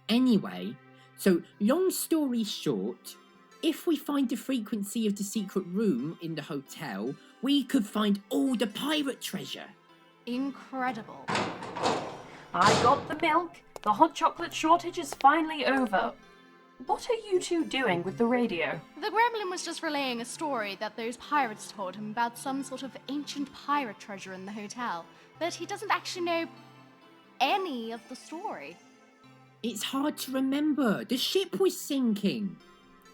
Anyway, so long story short, if we find the frequency of the secret room in the hotel, we could find all the pirate treasure. Incredible. I got the milk. The hot chocolate shortage is finally over. What are you two doing with the radio? The Gremlin was just relaying a story that those pirates told him about some sort of ancient pirate treasure in the hotel, but he doesn't actually know any of the story. It's hard to remember. The ship was sinking.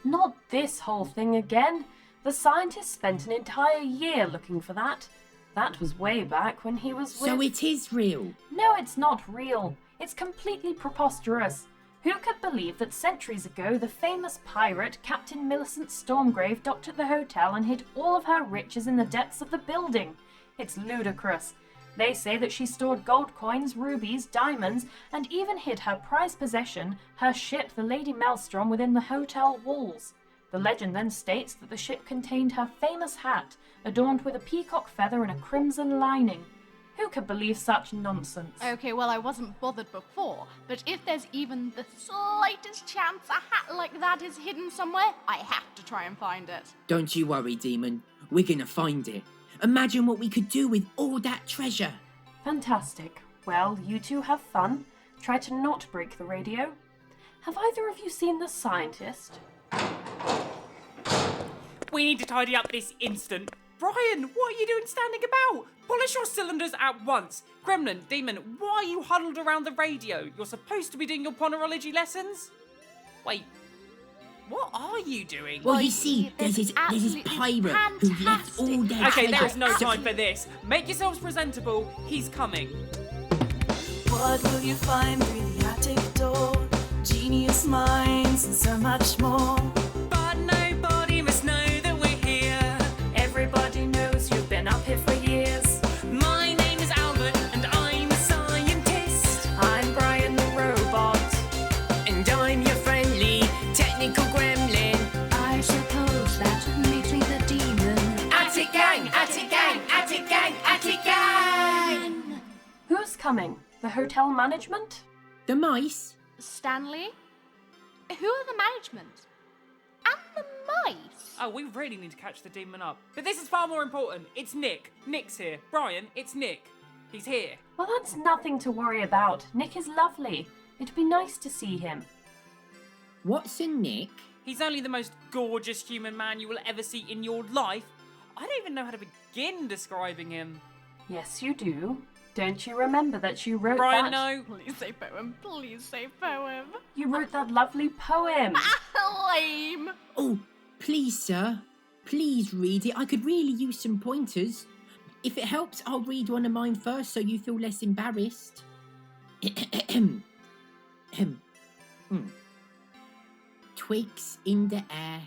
Not this whole thing again. The scientists spent an entire year looking for that. That was way back when he was with... So it is real. No, it's not real. It's completely preposterous. Who could believe that centuries ago the famous pirate Captain Millicent Stormgrave docked at the hotel and hid all of her riches in the depths of the building? It's ludicrous. They say that she stored gold coins, rubies, diamonds, and even hid her prized possession, her ship, the Lady Maelstrom, within the hotel walls. The legend then states that the ship contained her famous hat, adorned with a peacock feather and a crimson lining. Who could believe such nonsense? Okay, well, I wasn't bothered before, but if there's even the slightest chance a hat like that is hidden somewhere, I have to try and find it. Don't you worry, Demon. We're gonna find it. Imagine what we could do with all that treasure. Fantastic. Well, you two have fun. Try to not break the radio. Have either of you seen The Scientist? We need to tidy up this instant. Brian, what are you doing standing about? Polish your cylinders at once. Gremlin, Demon, why are you huddled around the radio? You're supposed to be doing your ponerology lessons. Wait, what are you doing? Well, you see, there's this pirate who left all their Okay, treasure. there is no time for this. Make yourselves presentable. He's coming. What will you find through the attic door? Genius minds and so much more. But nobody must know that we're here. Everybody knows you've been up here for years. My name is Albert and I'm a scientist. I'm Brian the robot. And I'm your friendly, technical gremlin. I suppose that makes me the demon. Attic gang, attic gang, attic gang, attic gang! Who's coming? The hotel management? The mice? Stanley? Who are the management? And the mice? Oh, we really need to catch the demon up. But this is far more important. It's Nick. Nick's here. Brian, it's Nick. He's here. Well, that's nothing to worry about. Nick is lovely. It'd be nice to see him. What's a Nick? He's only the most gorgeous human man you will ever see in your life. I don't even know how to begin describing him. Yes, you do. Don't you remember that you wrote Brian, that? no. Please say poem. Please say poem. You wrote that lovely poem. Lame. Oh, please, sir. Please read it. I could really use some pointers. If it helps, I'll read one of mine first so you feel less embarrassed. Twigs in the air.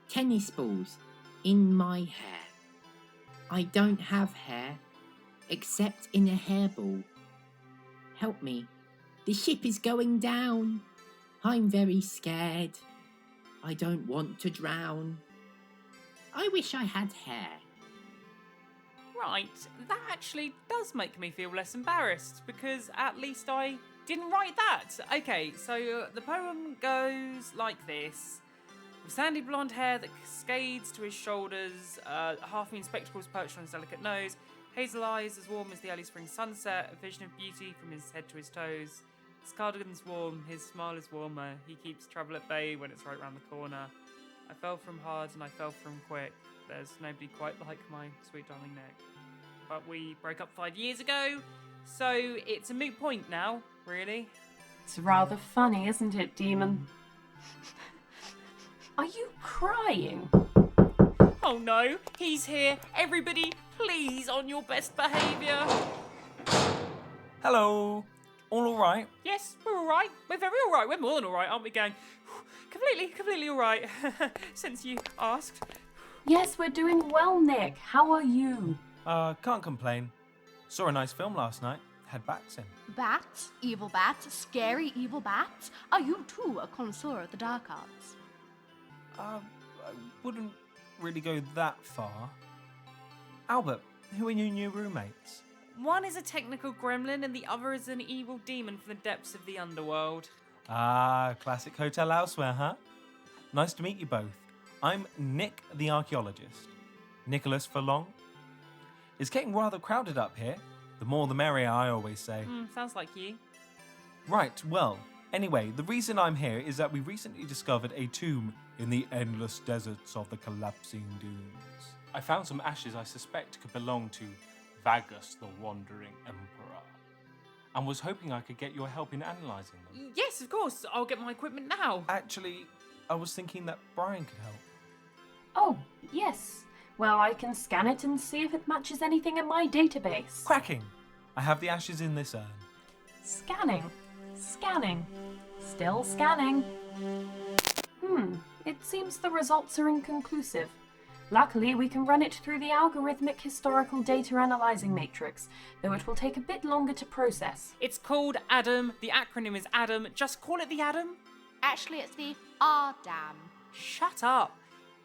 Tennis balls in my hair. I don't have hair, except in a hairball. Help me. The ship is going down. I'm very scared. I don't want to drown. I wish I had hair. Right, that actually does make me feel less embarrassed, because at least I didn't write that. Okay, so the poem goes like this. With sandy blonde hair that cascades to his shoulders, half-moon spectacles perched on his delicate nose, hazel eyes as warm as the early spring sunset, a vision of beauty from his head to his toes. His cardigan's warm, his smile is warmer, he keeps trouble at bay when it's right round the corner. I fell from hard and I fell from quick, there's nobody quite like my sweet darling Nick. But we broke up 5 years ago, so it's a moot point now, really. It's rather funny, isn't it, Demon? Are you crying? Oh no, he's here. Everybody, please, on your best behaviour. Hello. All alright? Yes, we're alright. We're very alright. We're more than alright, aren't we, gang? Completely alright. Since you asked. Yes, we're doing well, Nick. How are you? Can't complain. Saw a nice film last night. Had bats in. Bats? Evil bats? Scary evil bats? Are you too a connoisseur of the dark arts? I wouldn't really go that far. Albert, who are your new roommates? One is a technical gremlin and the other is an evil demon from the depths of the underworld. Ah, classic hotel elsewhere, huh? Nice to meet you both. I'm Nick the Archaeologist. Nicholas for long. It's getting rather crowded up here. The more the merrier, I always say. Sounds like you. Right, well, anyway, the reason I'm here is that we recently discovered a tomb in the endless deserts of the collapsing dunes. I found some ashes I suspect could belong to Vagus the Wandering Emperor, and was hoping I could get your help in analysing them. Yes, of course. I'll get my equipment now. Actually, I was thinking that Brian could help. Oh, yes. Well, I can scan it and see if it matches anything in my database. Cracking! I have the ashes in this urn. Scanning. Scanning. Still scanning. It seems the results are inconclusive. Luckily, we can run it through the algorithmic historical data analyzing matrix, though it will take a bit longer to process. It's called ADAM. The acronym is ADAM. Just call it the ADAM. Actually, it's the R-Dam. Shut up.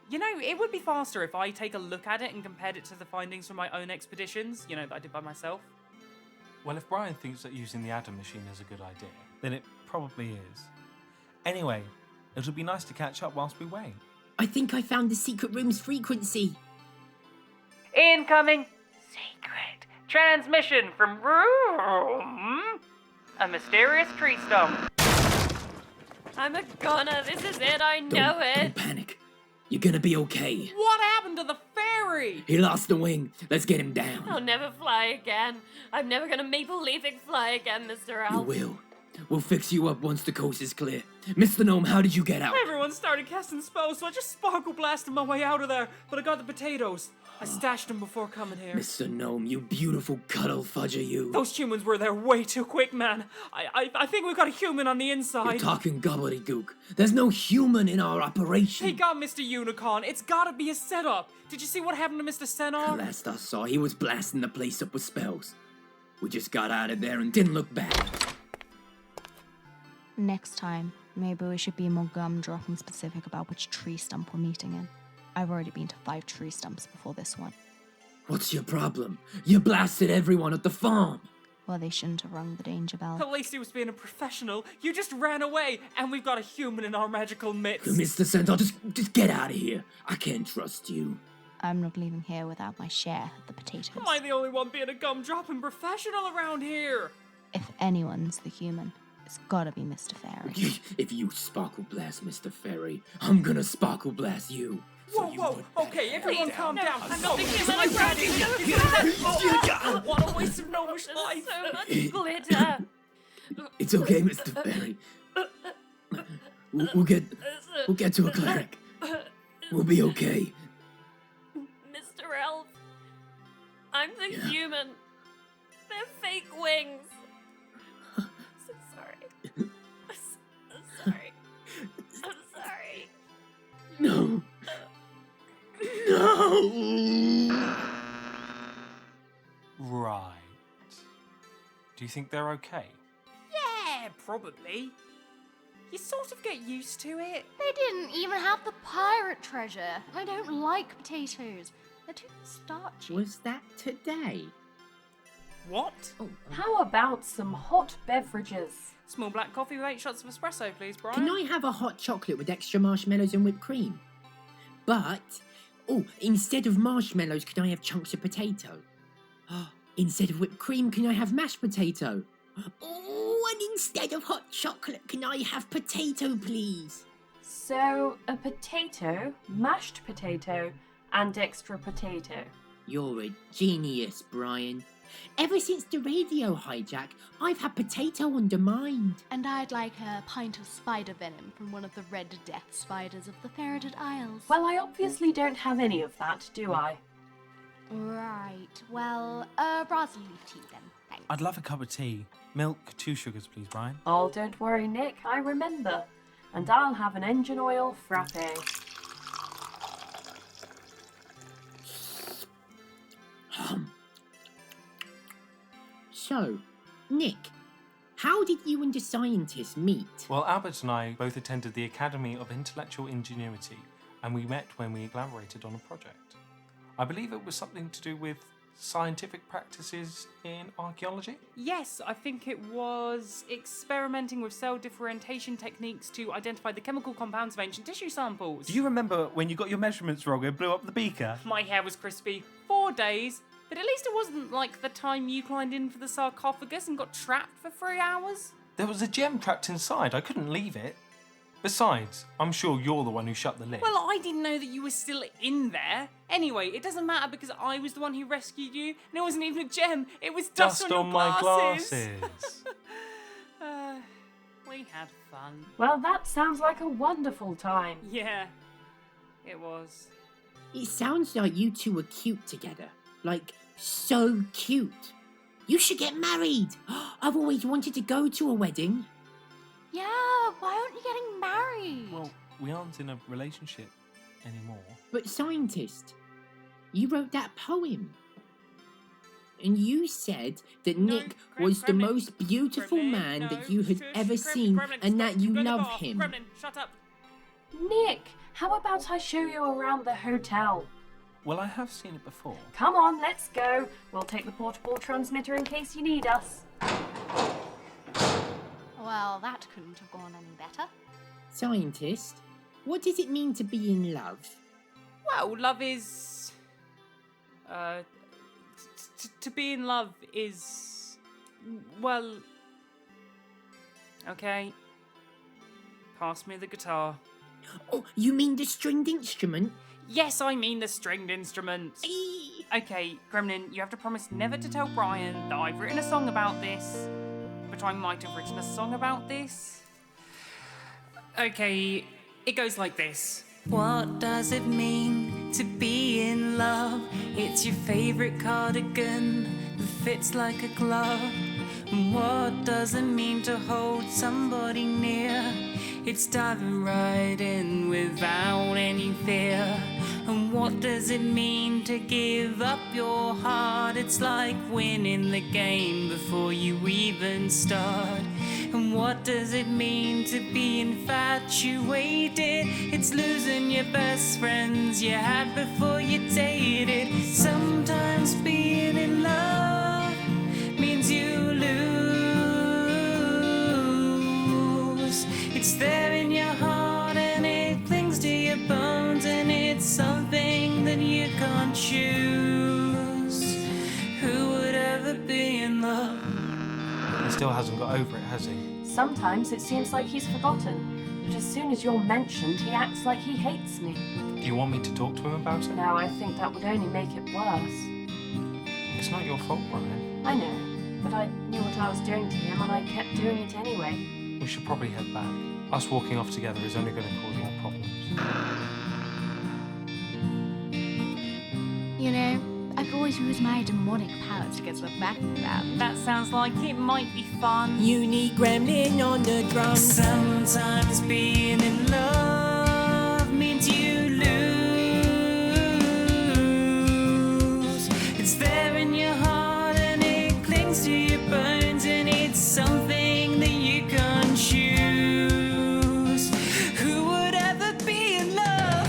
You know, it would be faster if I take a look at it and compared it to the findings from my own expeditions, that I did by myself. Well, if Brian thinks that using the Adam machine is a good idea, then it probably is. Anyway, it'll be nice to catch up whilst we wait. I think I found the secret room's frequency. Incoming secret transmission from room. A mysterious tree stump. I'm a goner. This is it. I know Don't panic. You're gonna be okay. What happened to the fairy? He lost the wing. Let's get him down. I'll never fly again. I'm never gonna maple leafing fly again, Mr. You Elf. will. We'll fix you up once the coast is clear. Mr. Gnome, how did you get out? Everyone started casting spells, so I just sparkle blasted my way out of there. But I got the potatoes. I stashed them before coming here. Mr. Gnome, you beautiful cuddle fudger, you. Those humans were there way too quick, man. I think we've got a human on the You're inside. talking gobbledygook. There's no human in our operation. They got Mr. Unicorn. It's gotta be a setup. Did you see what happened to Mr. The Senar? last I saw, he was blasting the place up with spells. We just got out of there and didn't look back. Next time, maybe we should be more gum-dropping specific about which tree stump we're meeting in. I've already been to 5 tree stumps before this one. What's your problem? You blasted everyone at the farm. Well, they shouldn't have rung the danger bell. At least he was being a professional. You just ran away, and we've got a human in our magical midst. Mr. Centaur, just get out of here. I can't trust you. I'm not leaving here without my share of the potatoes. Am I the only one being a gum-dropping professional around here? If anyone's the human, it's gotta be Mr. Fairy. If you sparkle blast Mr. Fairy, I'm gonna sparkle blast you. So you Whoa, want okay, everyone calm down. I'm not the human. I'm ready. What a waste of gnomish life. So much glitter. It's okay, Mr. Fairy. We'll get to a cleric. We'll be okay. Mr. Elf, I'm the human. They're fake wings. So sorry. I'm sorry. I'm sorry. No. No. Right. Do you think they're okay? Yeah, probably. You sort of get used to it. They didn't even have the pirate treasure. I don't like potatoes. They're too starchy. Was that today? What? Oh, How about some hot beverages? Small black coffee with 8 shots of espresso, please, Brian. can I have a hot chocolate with extra marshmallows and whipped cream? But, instead of marshmallows, can I have chunks of potato? Instead of whipped cream, can I have mashed potato? And instead of hot chocolate, can I have potato, please? So, a potato, mashed potato, and extra potato. You're a genius, Brian. Ever since the radio hijack, I've had potato on the mind. And I'd like a pint of spider venom from one of the red death spiders of the Ferreted Isles. Well, I obviously don't have any of that, do I? Right. Well, rather leaf tea then. Thanks. I'd love a cup of tea. Milk, 2 sugars, please, Brian. Oh, don't worry, Nick, I remember. And I'll have an engine oil frappe. So, Nick, how did you and the scientists meet? Well, Albert and I both attended the Academy of Intellectual Ingenuity, and we met when we collaborated on a project. I believe it was something to do with scientific practices in archaeology? Yes, I think it was experimenting with cell differentiation techniques to identify the chemical compounds of ancient tissue samples. Do you remember when you got your measurements wrong and blew up the beaker? My hair was crispy 4 days, but at least it wasn't like the time you climbed in for the sarcophagus and got trapped for 3 hours. There was a gem trapped inside. I couldn't leave it. Besides, I'm sure you're the one who shut the lid. Well, I didn't know that you were still in there. Anyway, it doesn't matter because I was the one who rescued you, and it wasn't even a gem. It was dust on your my glasses. glasses. We had fun. Well, that sounds like a wonderful time. Yeah, it was. It sounds like you two are cute together. Like, so cute. You should get married. I've always wanted to go to a wedding. Yeah, why aren't you getting married? Well, we aren't in a relationship anymore. But scientist, you wrote that poem. And you said that No, Nick was the Gremlin. most beautiful Gremlin, man no, that you had shush, ever Gremlin, seen Gremlin, and stop. that you You're gonna love go off. him. Gremlin, shut up. Nick, how about I show you around the hotel? Well, I have seen it before. Come on, let's go. We'll take the portable transmitter in case you need us. Well, that couldn't have gone any better. Scientist, what does it mean to be in love? Well, love is... to be in love is... Well... Okay. Pass me the guitar. Oh, you mean the stringed instrument? Yes, I mean the stringed instrument. Eee. Okay, Gremlin, you have to promise never to tell Brian that I've written a song about this. But I might have written a song about this. Okay, it goes like this. What does it mean to be in love? It's your favorite cardigan that fits like a glove. And what does it mean to hold somebody near? It's diving right in without any fear. And what does it mean to give up your heart? It's like winning the game before you even start. And what does it mean to be infatuated? It's losing your best friends you had before you dated. Sometimes being in love means you lose. It's there in your heart and it clings to your bones, and it's something that you can't choose. Who would ever be in love? He still hasn't got over it, has he? Sometimes it seems like he's forgotten, but as soon as you're mentioned, he acts like he hates me. Do you want me to talk to him about it? Now I think that would only make it worse. It's not your fault, Brian. I know, but I knew what I was doing to him and I kept doing it anyway. We should probably head back. Us walking off together is only going to cause more problems. You know, I could always use my demonic powers to get swept back around. That sounds like it might be fun. You need Gremlin on the drums. Sometimes being in love means you lose. It's there in your heart and it clings to your bones, and it's something that you can't choose. Who would ever be in love?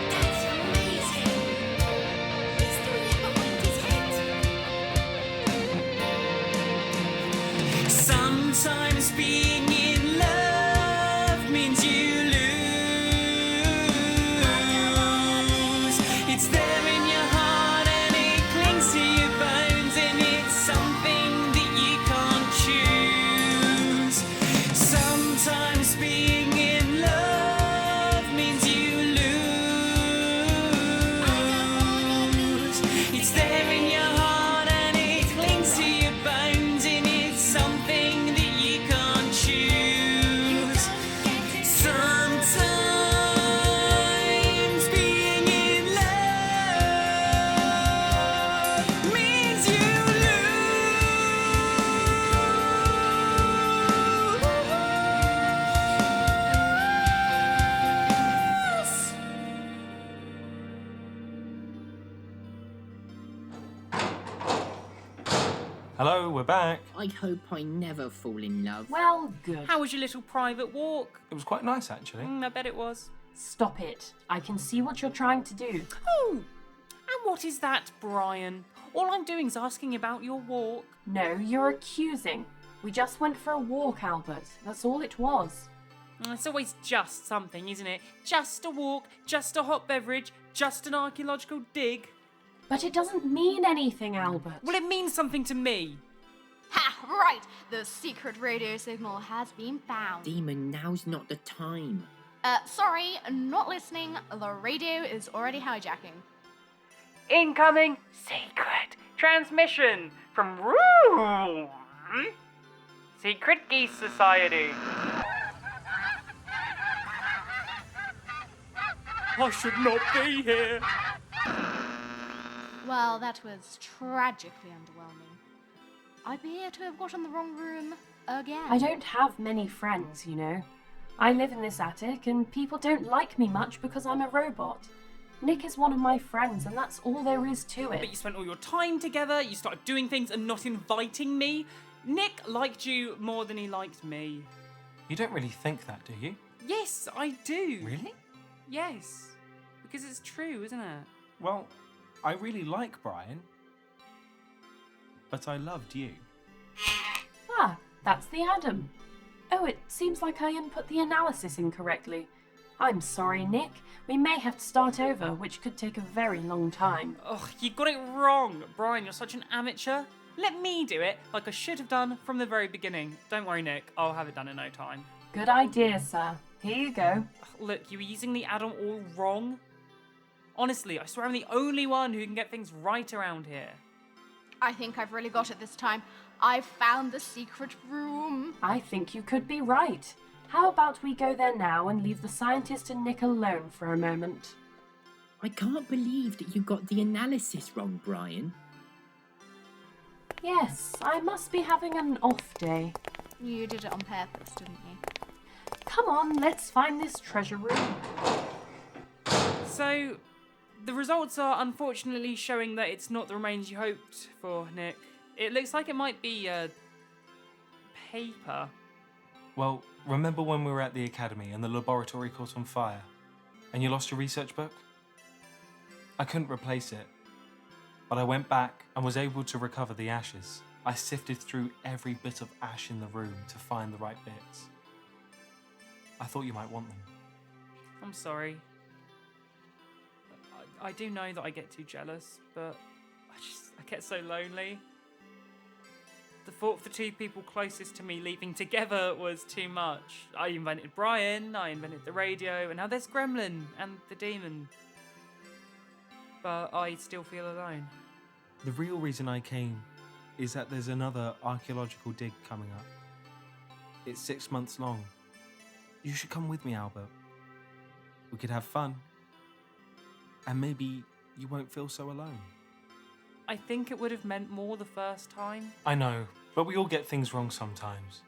That's amazing. Hello, we're back. I hope I never fall in love. Well, good. How was your little private walk? It was quite nice, actually. I bet it was. Stop it. I can see what you're trying to do. Oh, and what is that, Brian? All I'm doing is asking about your walk. No, you're accusing. We just went for a walk, Albert. That's all it was. It's always just something, isn't it? Just a walk, just a hot beverage, just an archaeological dig. But it doesn't mean anything, Albert. Well, it means something to me. Ha! Right! The secret radio signal has been found. Demon, now's not the time. Sorry, not listening. The radio is already hijacking. Incoming secret transmission from Room Secret Geese Society. I should not be here. Well, that was tragically underwhelming. I appear to have gotten the wrong room again. I don't have many friends, you know. I live in this attic and people don't like me much because I'm a robot. Nick is one of my friends and that's all there is to But you it. spent all your time together, you started doing things and not inviting me. Nick liked you more than he liked me. You don't really think that, do you? Yes, I do. Really? Yes. Because it's true, isn't it? Well, I really like Brian. But I loved you. Ah, that's the Adam. Oh, it seems like I input the analysis incorrectly. I'm sorry, Nick. We may have to start over, which could take a very long time. Ugh, you got it wrong. Brian, you're such an amateur. Let me do it like I should have done from the very beginning. Don't worry, Nick. I'll have it done in no time. Good idea, sir. Here you go. Ugh, look, you were using the add-on all wrong. Honestly, I swear I'm the only one who can get things right around here. I think I've really got it this time. I've found the secret room. I think you could be right. How about we go there now and leave the scientist and Nick alone for a moment? I can't believe that you got the analysis wrong, Brian. Yes, I must be having an off day. You did it on purpose, didn't you? Come on, let's find this treasure room. So, the results are unfortunately showing that it's not the remains you hoped for, Nick. It looks like it might be, paper. Well, remember when we were at the academy and the laboratory caught on fire? And you lost your research book? I couldn't replace it. But I went back and was able to recover the ashes. I sifted through every bit of ash in the room to find the right bits. I thought you might want them. I'm sorry. I do know that I get too jealous, but I get so lonely. The thought of the two people closest to me leaving together was too much. I invented Brian, I invented the radio, and now there's Gremlin and the demon. But I still feel alone. The real reason I came is that there's another archaeological dig coming up. It's 6 months long. You should come with me, Albert. We could have fun. And maybe you won't feel so alone. I think it would have meant more the first time. I know, but we all get things wrong sometimes.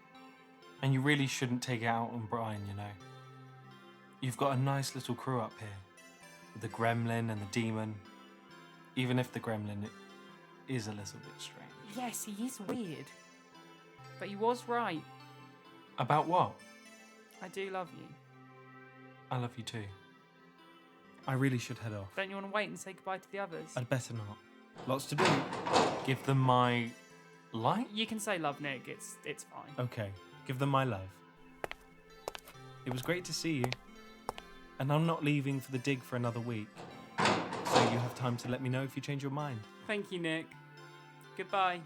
And you really shouldn't take it out on Brian, you know. You've got a nice little crew up here. With the Gremlin and the demon. Even if the Gremlin is a little bit strange. Yes, he is weird. But he was right. About what? I do love you. I love you too. I really should head off. Don't you want to wait and say goodbye to the others? I'd better not. Lots to do. Give them my light? You can say love, Nick. It's fine. Okay, give them my love. It was great to see you. And I'm not leaving for the dig for another week. So you have time to let me know if you change your mind. Thank you, Nick. Goodbye.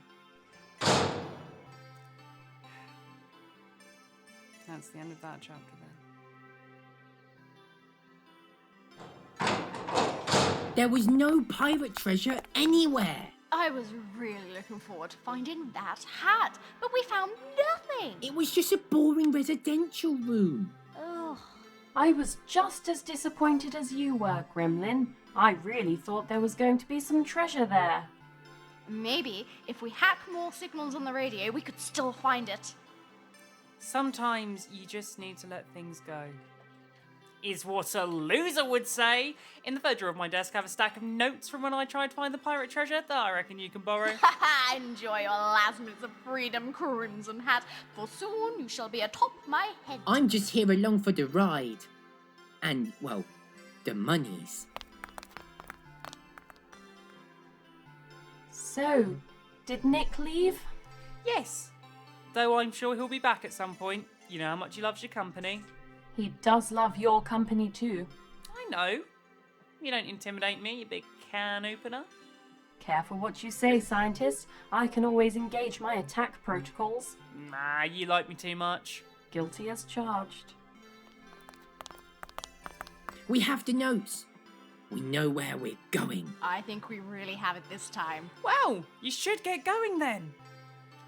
That's the end of that chapter then. There was no pirate treasure anywhere. I was really looking forward to finding that hat, but we found nothing. It was just a boring residential room. Ugh. I was just as disappointed as you were, Gremlin. I really thought there was going to be some treasure there. Maybe if we hack more signals on the radio, we could still find it. Sometimes you just need to let things go. is what a loser would say. In the third drawer of my desk, I have a stack of notes from when I tried to find the pirate treasure that I reckon you can borrow. Enjoy your last minutes of freedom, Crimson Hat, for soon you shall be atop my head. I'm just here along for the ride. And, well, the monies. So, did Nick leave? Yes, though I'm sure he'll be back at some point. You know how much he loves your company. He does love your company too. I know. You don't intimidate me, you big can opener. Careful what you say, scientist. I can always engage my attack protocols. Nah, you like me too much. Guilty as charged. We have the notes. We know where we're going. I think we really have it this time. Well, you should get going then.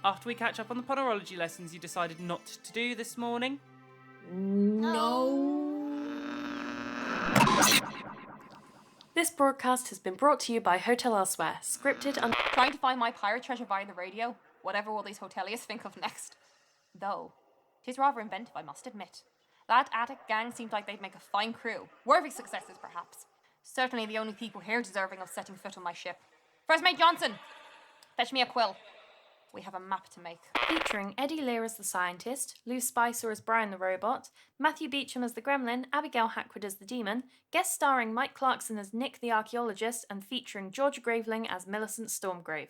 After we catch up on the ponerology lessons you decided not to do this morning. No. This broadcast has been brought to you by Hotel Elsewhere, scripted and Trying to find my pirate treasure via the radio, whatever will these hoteliers think of next. Though, 'tis rather inventive, I must admit. That attic gang seemed like they'd make a fine crew, worthy successors perhaps. Certainly the only people here deserving of setting foot on my ship. First Mate Johnson, fetch me a quill. We have a map to make. featuring Eddie Lear as the scientist, Lou Spicer as Brian the robot, Matthew Beecham as the Gremlin, Abigail Hackwood as the demon, guest starring Mike Clarkson as Nick the archaeologist, and featuring George Graveling as Millicent Stormgrave.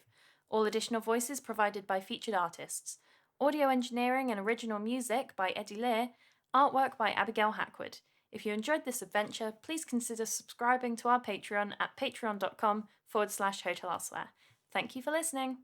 All additional voices provided by featured artists. Audio engineering and original music by Eddie Lear, artwork by Abigail Hackwood. If you enjoyed this adventure, please consider subscribing to our Patreon at patreon.com/Hotel Elsewhere. Thank you for listening.